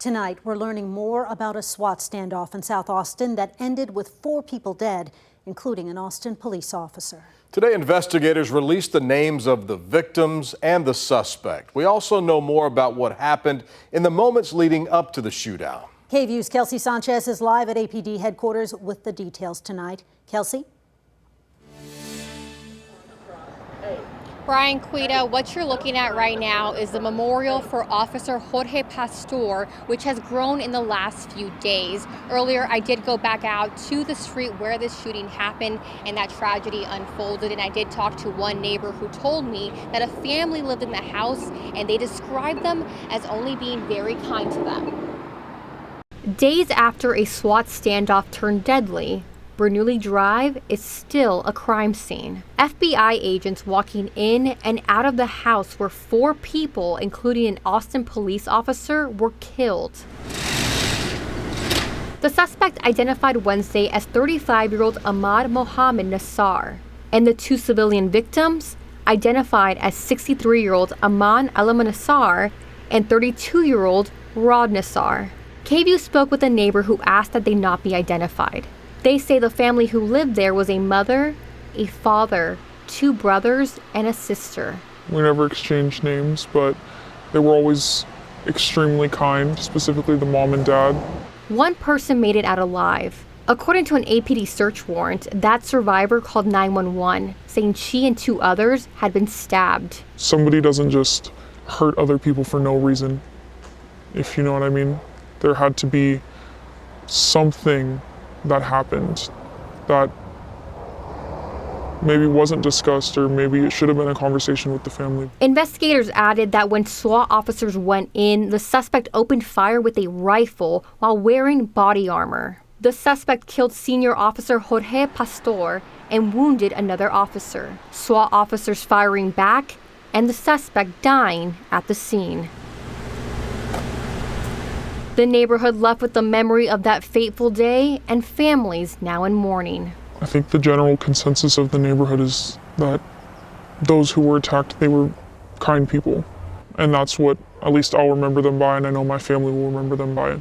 Tonight, we're learning more about a SWAT standoff in South Austin that ended with 4 people dead, including an Austin police officer. Today, investigators released the names of the victims and the suspect. We also know more about what happened in the moments leading up to the shootout. KVUE's Kelsey Sanchez is live at APD headquarters with the details tonight. Kelsey? Brian Quita, what you're looking at right now is the memorial for Officer Jorge Pastor, which has grown in the last few days. Earlier, I did go back out to the street where this shooting happened and that tragedy unfolded, and I did talk to one neighbor who told me that a family lived in the house and they described them as only being very kind to them. Days after a SWAT standoff turned deadly, Bernoulli Drive is still a crime scene. FBI agents walking in and out of the house where 4 people, including an Austin police officer, were killed. The suspect identified Wednesday as 35-year-old Ahmad Mohammed Nassar, and the 2 civilian victims identified as 63-year-old Aman Alaman Nassar and 32-year-old Rod Nassar. KVUE spoke with a neighbor who asked that they not be identified. They say the family who lived there was a mother, a father, 2 brothers, and a sister. We never exchanged names, but they were always extremely kind, specifically the mom and dad. One person made it out alive. According to an APD search warrant, that survivor called 911, saying she and 2 others had been stabbed. Somebody doesn't just hurt other people for no reason, if you know what I mean. There had to be something that happened that maybe wasn't discussed, or maybe it should have been a conversation with the family. Investigators added that when SWAT officers went in, the suspect opened fire with a rifle while wearing body armor. The suspect killed senior officer Jorge Pastor and wounded another officer. SWAT officers firing back and the suspect dying at the scene. The neighborhood left with the memory of that fateful day and families now in mourning. I think the general consensus of the neighborhood is that those who were attacked, they were kind people. And that's what at least I'll remember them by, and I know my family will remember them by it.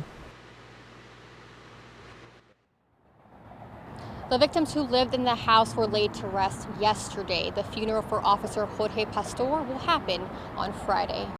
The victims who lived in the house were laid to rest yesterday. The funeral for Officer Jorge Pastor will happen on Friday.